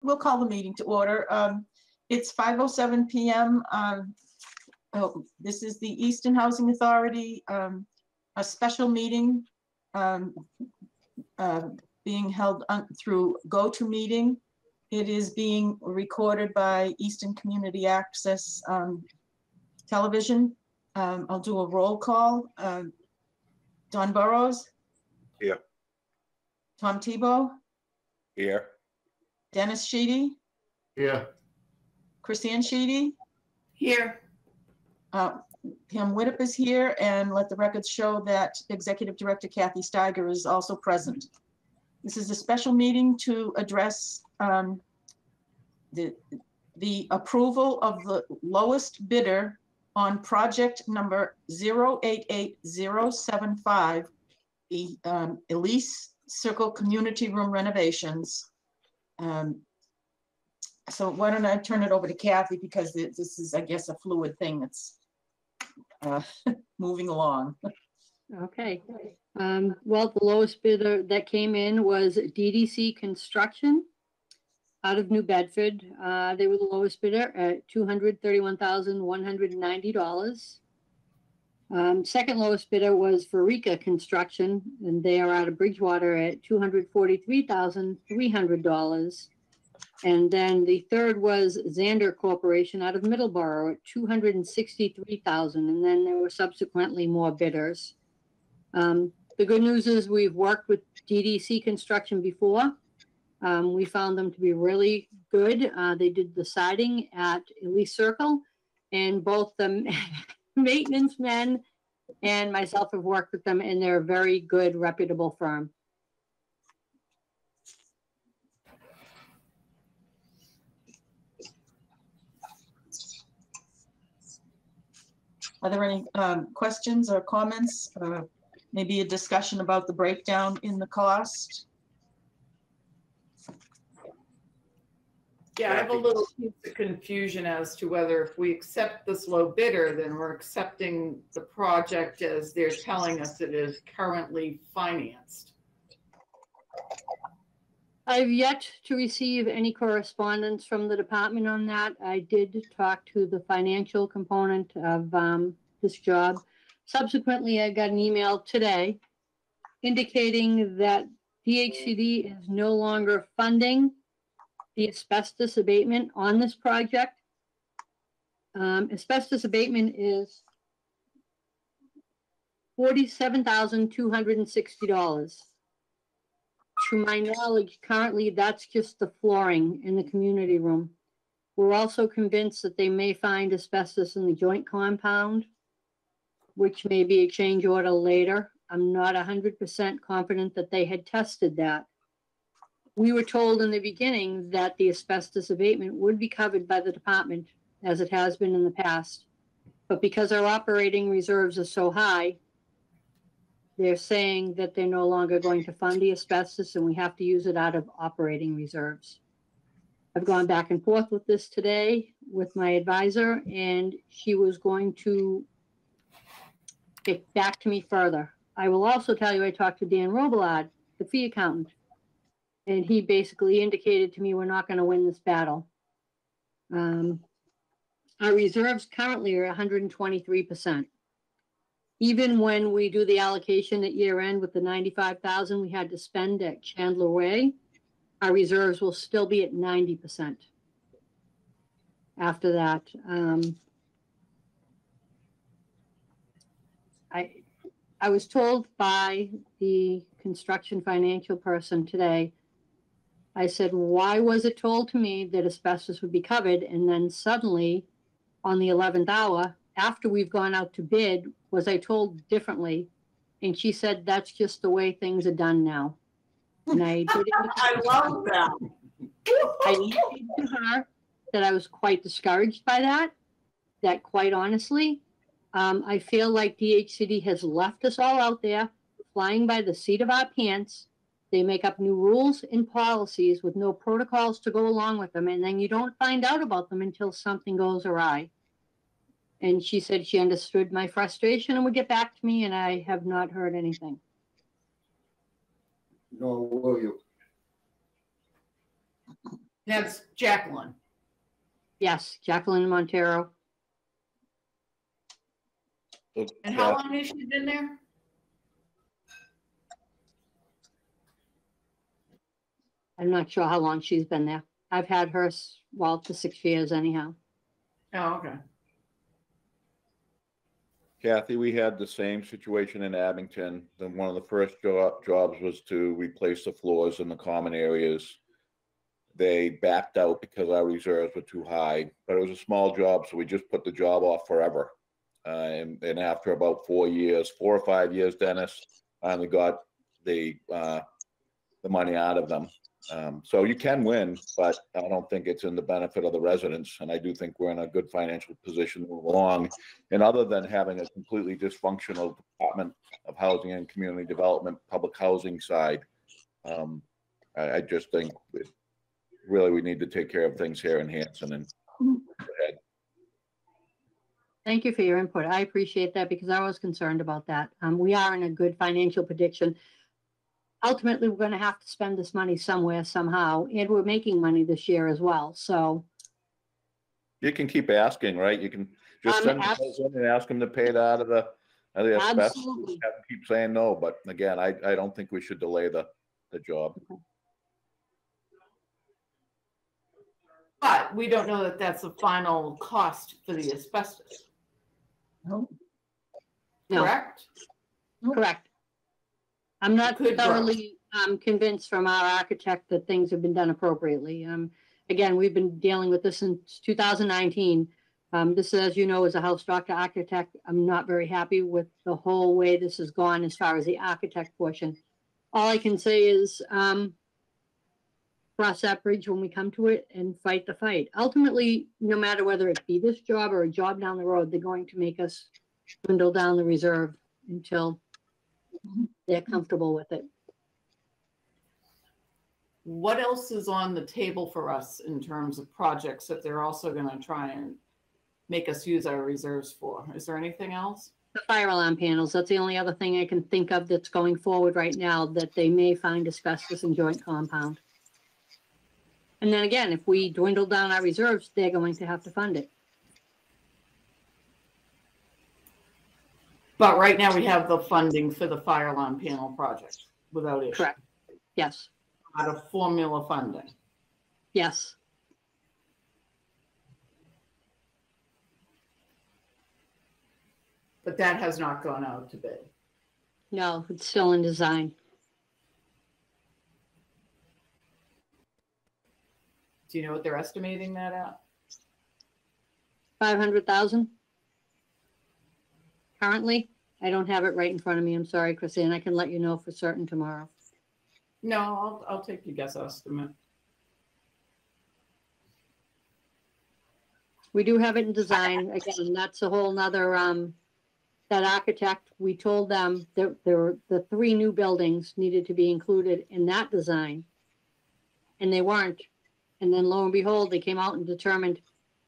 we'll call the meeting to order. It's 5:07 p.m. This is the Easton Housing Authority, a special meeting being held through GoToMeeting. It is being recorded by Easton Community Access Television. I'll do a roll call. Don Burrows? Here. Tom Tebow? Here. Dennis Sheedy? Here. Chrisanne Sheedy? Here. Pam Whittip is here, and let the records show that Executive Director Kathy Steiger is also present. This is a special meeting to address the approval of the lowest bidder on project number 088075, the Elise Circle Community Room renovations. So why don't I turn it over to Kathy, because this is, I guess, a fluid thing that's moving along. Okay. Well, the lowest bidder that came in was DDC Construction out of New Bedford. They were the lowest bidder at $231,190. Second lowest bidder was Verica Construction, and they are out of Bridgewater at $243,300. And then the third was Zander Corporation out of Middleborough at $263,000. And then there were subsequently more bidders. The good news is we've worked with DDC Construction before. We found them to be really good. They did the siding at Elise Circle, and both the maintenance men and myself have worked with them, and they're a very good, reputable firm. Are there any questions or comments? Maybe a discussion about the breakdown in the cost? Yeah, I have a little piece of confusion as to whether if we accept this low bidder, then we're accepting the project as they're telling us it is currently financed. I've yet to receive any correspondence from the department on that. I did talk to the financial component of this job. Subsequently, I got an email today indicating that DHCD is no longer funding the asbestos abatement on this project. Asbestos abatement is $47,260. To my knowledge, currently that's just the flooring in the community room. We're also convinced that they may find asbestos in the joint compound, which may be a change order later. I'm not 100% confident that they had tested that. We were told in the beginning that the asbestos abatement would be covered by the department, as it has been in the past. But because our operating reserves are so high, they're saying that they're no longer going to fund the asbestos and we have to use it out of operating reserves. I've gone back and forth with this today with my advisor, and she was going to get back to me further. I will also tell you I talked to Dan Robillard, the fee accountant, and he basically indicated to me we're not going to win this battle. Our reserves currently are 123%. Even when we do the allocation at year end with the $95,000 we had to spend at Chandler Way, our reserves will still be at 90%. After that, I was told by the construction financial person today, I said, why was it told to me that asbestos would be covered? And then suddenly on the 11th hour, after we've gone out to bid, was I told differently? And she said, that's just the way things are done now. And I did I love that. I indicated to her that I was quite discouraged by that quite honestly, I feel like DHCD has left us all out there flying by the seat of our pants. They make up new rules and policies with no protocols to go along with them. And then you don't find out about them until something goes awry. And she said she understood my frustration and would get back to me, and I have not heard anything. Nor will you. That's Jacqueline. Yes, Jacqueline Montero. And how long has she been there? I'm not sure how long she's been there. I've had her, well, for 6 years anyhow. Oh, okay. Kathy, we had the same situation in Abington. Then one of the first jobs was to replace the floors in the common areas. They backed out because our reserves were too high, but it was a small job, so we just put the job off forever. And after about 4 or 5 years, Dennis finally got the money out of them. So you can win, but I don't think it's in the benefit of the residents. And I do think we're in a good financial position to move along. And other than having a completely dysfunctional Department of Housing and Community Development, public housing side, I just think really we need to take care of things here in Hanson. And go ahead. Thank you for your input. I appreciate that because I was concerned about that. We are in a good financial prediction. Ultimately, we're going to have to spend this money somewhere, somehow, and we're making money this year as well. So You can keep asking, right? You can just send them in and ask them to pay it out of the asbestos. Absolutely. Have them keep saying no, but again, I don't think we should delay the job. But we don't know that that's the final cost for the asbestos, No, No, correct? correct. I'm not Could grow. thoroughly convinced from our architect that things have been done appropriately. Again, we've been dealing with this since 2019. This, as you know, is a house doctor architect. I'm not very happy with the whole way this has gone as far as the architect portion. All I can say is cross that bridge when we come to it and fight the fight. Ultimately, no matter whether it be this job or a job down the road, they're going to make us dwindle down the reserve until they're comfortable with it. What else is on the table for us in terms of projects that they're also going to try and make us use our reserves for? Is there anything else? The fire alarm panels, that's the only other thing I can think of that's going forward right now that they may find asbestos in joint compound. And then again, if we dwindle down our reserves, they're going to have to fund it. But right now we have the funding for the fire alarm panel project without issue. Correct. Yes. Out of formula funding. Yes. But that has not gone out to bid. No, it's still in design. Do you know what they're estimating that at? 500,000. Currently, I don't have it right in front of me. I'm sorry, Christine. I can let you know for certain tomorrow. No, I'll take your guess estimate. We do have it in design. Again, that's a whole nother, that architect, we told them that the 3 new buildings needed to be included in that design. And they weren't. And then lo and behold, they came out and determined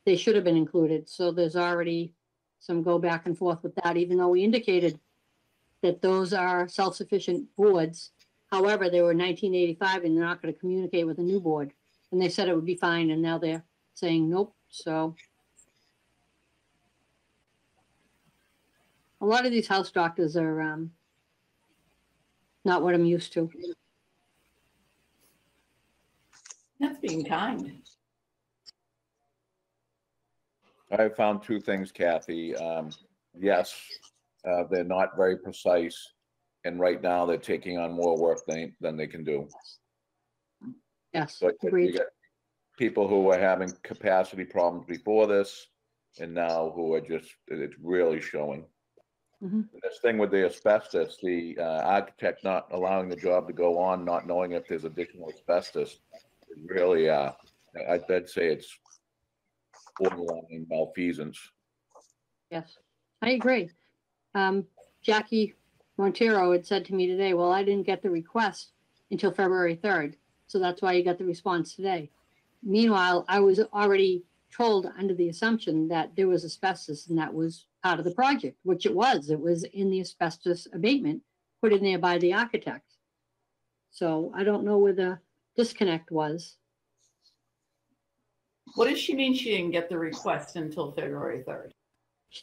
they should have been included. So there's already some go back and forth with that, even though we indicated that those are self-sufficient boards. However, they were 1985 and they're not going to communicate with a new board. And they said it would be fine. And now they're saying nope. So a lot of these house doctors are not what I'm used to. That's being kind. I found 2 things, Kathy. Yes, they're not very precise. And right now they're taking on more work than they can do. Yes, So you agreed. got people who were having capacity problems before this and now who are just, it's really showing. Mhm. This thing with the asbestos, the architect not allowing the job to go on, not knowing if there's additional asbestos, is really, I'd say it's borderline malfeasance. Yes, I agree. Jackie Montero had said to me today, well, I didn't get the request until February 3rd. So that's why you got the response today. Meanwhile, I was already told under the assumption that there was asbestos and that was part of the project, which it was. It was in the asbestos abatement put in there by the architect. So I don't know where the disconnect was. What does she mean she didn't get the request until February 3rd?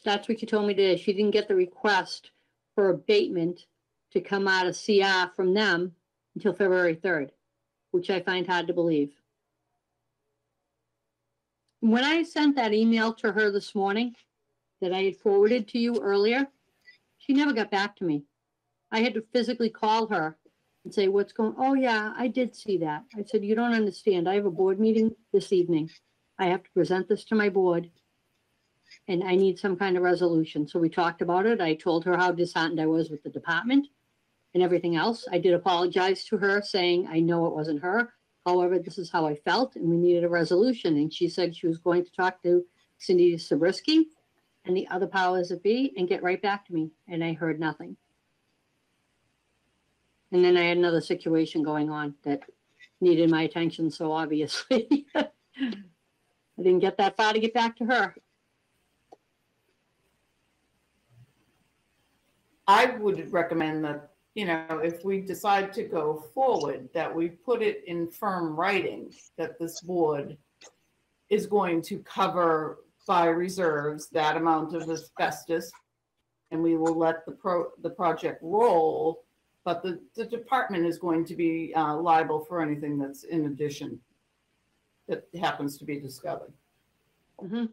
That's what you told me today. She didn't get the request for abatement to come out of CR from them until February 3rd, which I find hard to believe. When I sent that email to her this morning that I had forwarded to you earlier, she never got back to me. I had to physically call her and say, what's going, oh yeah, I did see that. I said, you don't understand. I have a board meeting this evening. I have to present this to my board and I need some kind of resolution. So we talked about it. I told her how disheartened I was with the department and everything else. I did apologize to her saying, I know it wasn't her. However, this is how I felt and we needed a resolution. And she said she was going to talk to Cindy Zabriskie and the other powers that be and get right back to me. And I heard nothing. And then I had another situation going on that needed my attention. So obviously I didn't get that far to get back to her. I would recommend that, you know, if we decide to go forward, that we put it in firm writing that this board is going to cover by reserves that amount of asbestos, and we will let the project roll, but the department is going to be liable for anything that's in addition that happens to be discovered. Mm-hmm.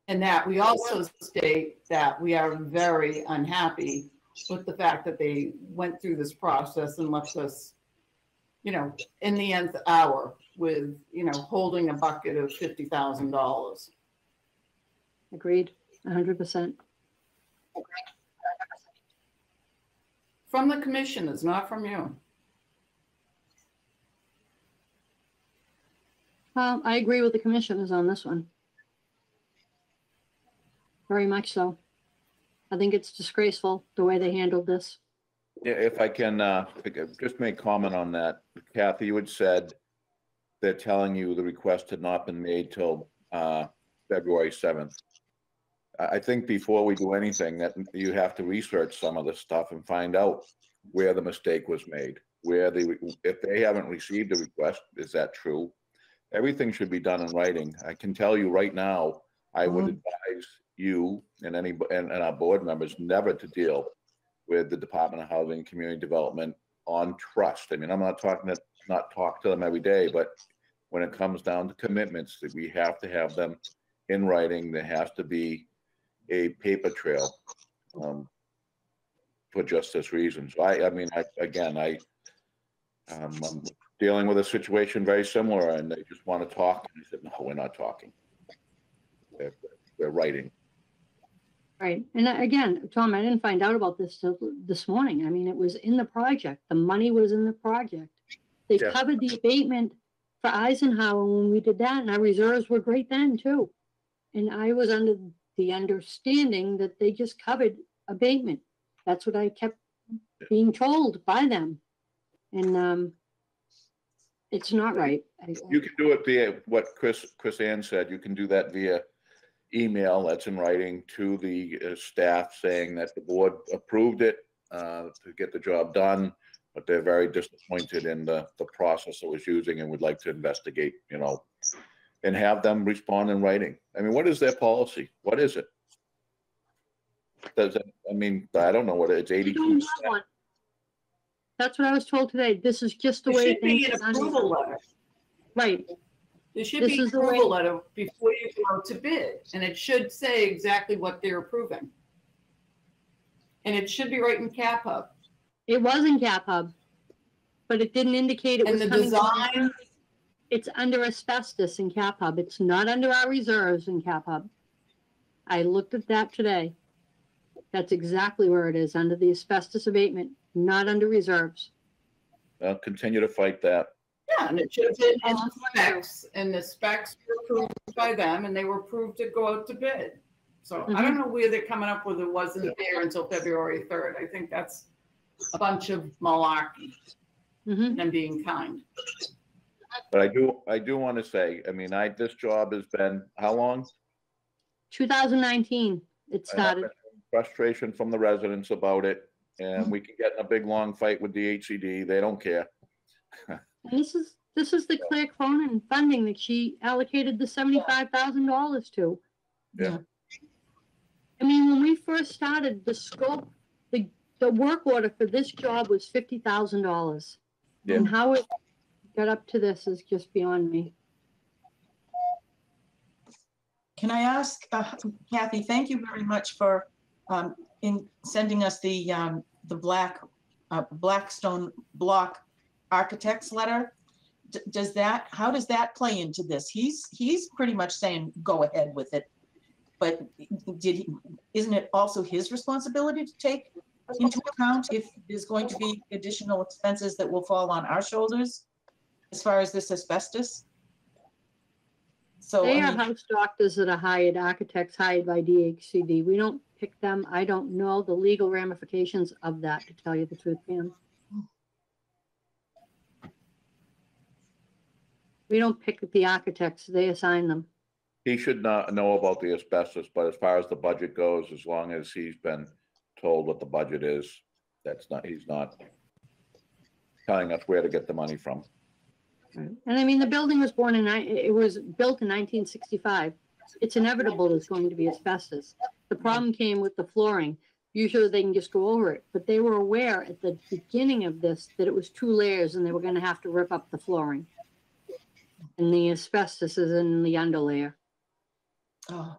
And that we also state that we are very unhappy with the fact that they went through this process and left us, you know, in the nth hour with, you know, holding a bucket of $50,000. Agreed, 100%. From the commissioners, not from you. I agree with the commissioners on this one. Very much so. I think it's disgraceful the way they handled this. Yeah, if I can just make comment on that. Kathy, you had said they're telling you the request had not been made till February 7th. I think before we do anything that you have to research some of this stuff and find out where the mistake was made, if they haven't received a request, is that true? Everything should be done in writing. I can tell you right now, I would advise you and our board members never to deal with the Department of Housing and Community Development on trust. I mean, I'm not talk to them every day, but when it comes down to commitments, that we have to have them in writing. There has to be a paper trail for just this reason. So I'm dealing with a situation very similar, and they just want to talk. And I said, no, we're not talking. They're writing. Right. And again, Tom, I didn't find out about this till this morning. I mean, it was in the project. The money was in the project. They covered the abatement for Eisenhower when we did that, and our reserves were great then too. And I was under the understanding that they just covered abatement. That's what I kept being told by them. And it's not right. You can do it via what Chris Ann said. You can do that via email that's in writing to the staff saying that the board approved it to get the job done, but they're very disappointed in the process it was using and would like to investigate, you know, and have them respond in writing. I mean, what is their policy? What is it? Does it, I mean, I don't know what it's 82%. That's what I was told today. This is just the way things should be an approval letter. Right. There should be an approval letter before you go to bid, and it should say exactly what they're approving. And it should be right in Cap Hub. It was in Cap Hub, but it didn't indicate it was the coming design. from, it's under asbestos in Cap Hub. It's not under our reserves in Cap Hub. I looked at that today. That's exactly where it is, under the asbestos abatement, not under reserves. I'll continue to fight that. Yeah, and it should have been in the specs, and the specs were approved by them, and they were approved to go out to bid. So I don't know where they're coming up with it wasn't there until February 3rd. I think that's a bunch of malarkey and being kind. But I do want to say, I mean, this job has been how long? 2019, it started. Frustration from the residents about it, and we can get in a big long fight with the HCD. They don't care. And This is the Claire Cronin funding that she allocated the $75,000 to. Yeah. I mean, when we first started, the scope, the work order for this job was $50,000. Yeah. And how it got up to this is just beyond me. Can I ask, Kathy, thank you very much for in sending us the Blackstone Block Architects letter. How does that play into this? He's pretty much saying, go ahead with it. But isn't it also his responsibility to take into account if there's going to be additional expenses that will fall on our shoulders as far as this asbestos? So They I are mean, house doctors that are hired, architects hired by DHCD. We don't pick them. I don't know the legal ramifications of that, to tell you the truth, Pam. We don't pick the architects, they assign them. He should not know about the asbestos, but as far as the budget goes, as long as he's been told what the budget is, he's not telling us where to get the money from. And I mean, the building was it was built in 1965. It's inevitable there's going to be asbestos. The problem came with the flooring. Usually they can just go over it, but they were aware at the beginning of this that it was 2 layers and they were going to have to rip up the flooring. And the asbestos is in the underlayer. oh,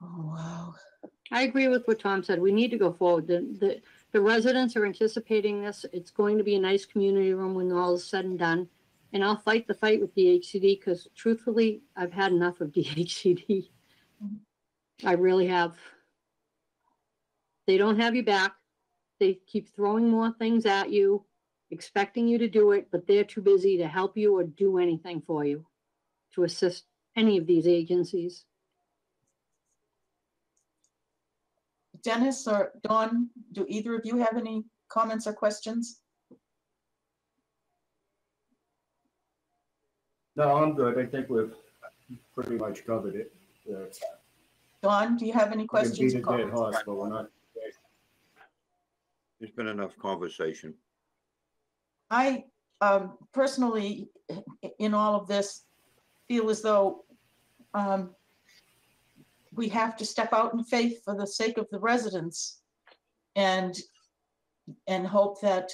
wow. I agree with what Tom said. We need to go forward. The residents are anticipating this. It's going to be a nice community room when all is said and done. And I'll fight the fight with DHCD because truthfully, I've had enough of DHCD. I really have. They don't have you back. They keep throwing more things at you, expecting you to do it, but they're too busy to help you or do anything for you, to assist any of these agencies. Dennis or Dawn, do either of you have any comments or questions? No, I'm good. I think we've pretty much covered it. Dawn, do you have any We can questions? beat or a dead comments? horse, but we're not. There's been enough conversation. I personally, in all of this, feel as though we have to step out in faith for the sake of the residents and hope that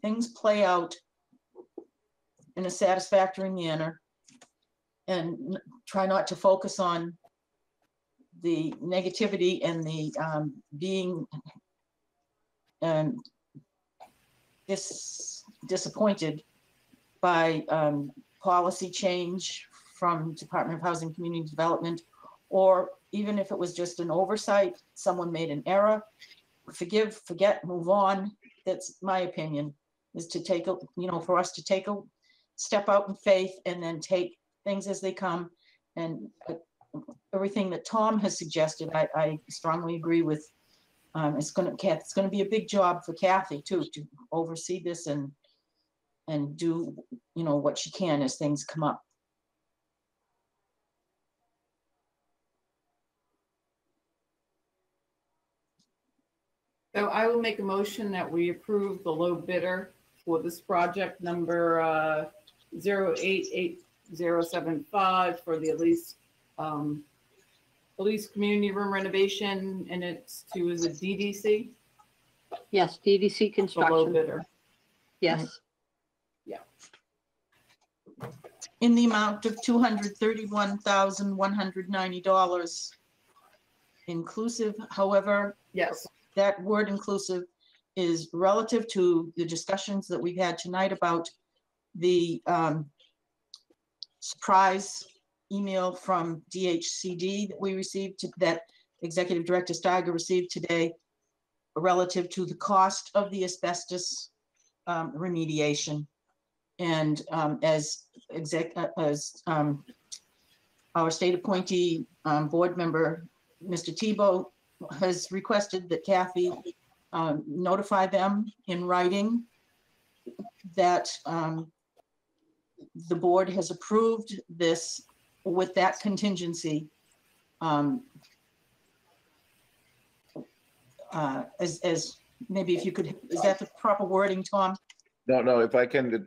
things play out in a satisfactory manner and try not to focus on the negativity and the being disappointed by policy change from Department of Housing and Community Development, or even if it was just an oversight, someone made an error, forgive, forget, move on. That's my opinion, is to take a, for us to take a step out in faith and then take things as they come. And everything that Tom has suggested, I strongly agree with. It's going to be a big job for Kathy too, to oversee this and do, what she can as things come up. So I will make a motion that we approve the low bidder for this project number 088075 for the Elise community room renovation, and it's is it DDC? Yes, DDC The low construction. bidder. Yes. In the amount of $231,190 inclusive. However, Yes. that word inclusive is relative to the discussions that we've had tonight about the surprise email from DHCD that we received, that Executive Director Steiger received today, relative to the cost of the asbestos remediation. And as our state appointee board member, Mr. Tebow, has requested that Kathy notify them in writing that the board has approved this with that contingency. As maybe if you could, is that the proper wording, Tom? No, if I can,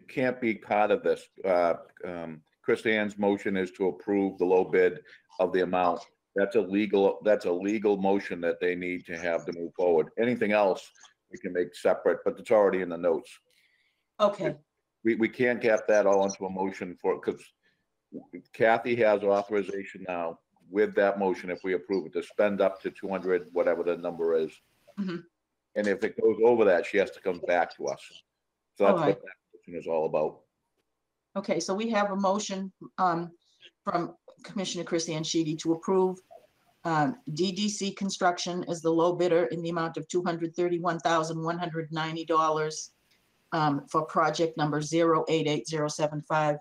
can't be part of this. Chris Ann's motion is to approve the low bid of the amount. That's a legal motion that they need to have to move forward. Anything else we can make separate, but it's already in the notes. Okay, We can't get that all into a motion because Kathy has authorization now with that motion, if we approve it, to spend up to 200, whatever the number is. Mhm. And if it goes over that, she has to come back to us. So that's All right. what that motion is all about. okay, so we have a motion from Commissioner Chris Ann Sheedy to approve DDC Construction as the low bidder in the amount of $231,190 for project number 088075.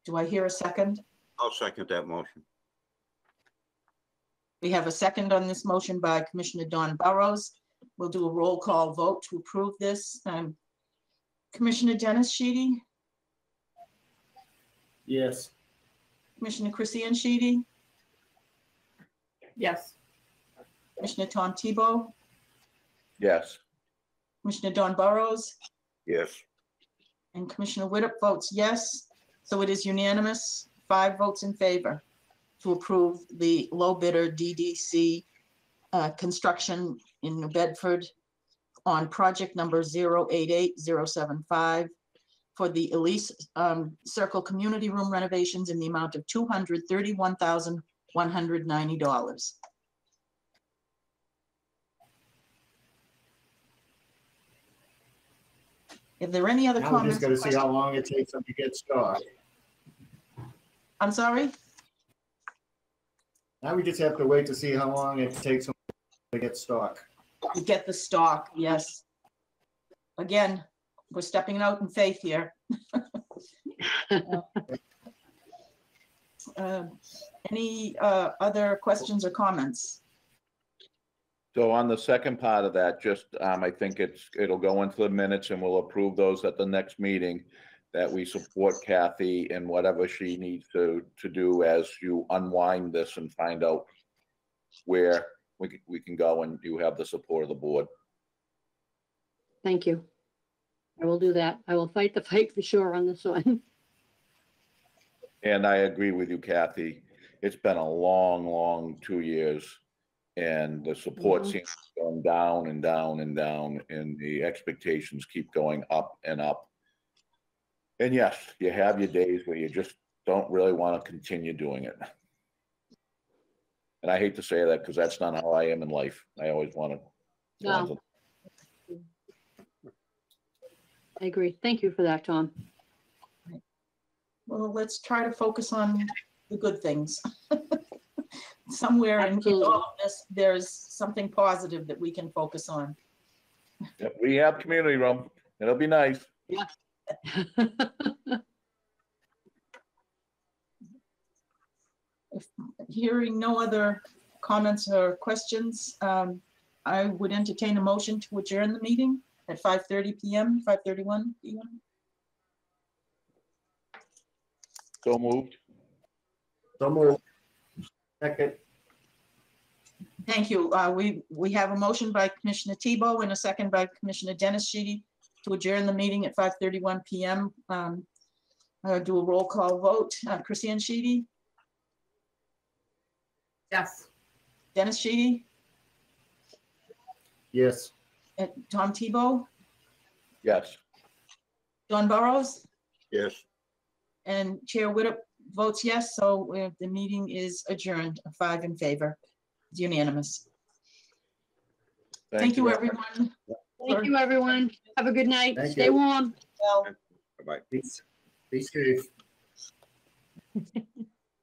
Do I hear a second? I'll second that motion. We have a second on this motion by Commissioner Don Burrows. We'll do a roll call vote to approve this. Commissioner Dennis Sheedy, Yes. Commissioner Christian Sheedy, Yes. Commissioner Tom Tebow, Yes. Commissioner Don Burrows, Yes. and Commissioner Widdop votes yes. So it is unanimous, 5 votes in favor to approve the low bidder DDC construction in New Bedford on project number 088075 for the Elise Circle Community Room renovations in the amount of $231,190. If there are any other Now we comments? just gotta or see how questions- long it takes them to get stock. I'm sorry? Now we just have to wait to see how long it takes them to get stock. To get the stock, yes. Again, we're stepping out in faith here. Any other questions or comments? So on the second part of that, just, I think it'll go into the minutes and we'll approve those at the next meeting, that we support Kathy in whatever she needs to do as you unwind this and find out where we can go, and you have the support of the board. Thank you. I will do that. I will fight the fight for sure on this one. And I agree with you, Kathy. It's been a long, long 2 years. And the support Mhm. seems to be going down and down and down, and the expectations keep going up and up. And yes, you have your days where you just don't really want to continue doing it. And I hate to say that because that's not how I am in life. I always want to. No. I agree. Thank you for that, Tom. Well, let's try to focus on the good things. Somewhere in Absolutely. all of this, there's something positive that we can focus on. Yep, we have community room. It'll be nice. Hearing no other comments or questions, I would entertain a motion to adjourn the meeting at 5:30 PM, 5:31 PM. So moved. So moved. Second. Thank you. We have a motion by Commissioner Tebow and a second by Commissioner Dennis Sheedy to adjourn the meeting at 5:31 PM. I'll do a roll call vote. Christian Sheedy, Yes. Dennis Sheedy, Yes. and Tom Tebow, Yes. Don Burrows, Yes. and Chair Widdop votes yes, so the meeting is adjourned, 5 in favor. It's unanimous. Thank you, everyone. Thank you, everyone. Have a good night. Thank Stay you. warm. Well, Bye-bye. Be safe.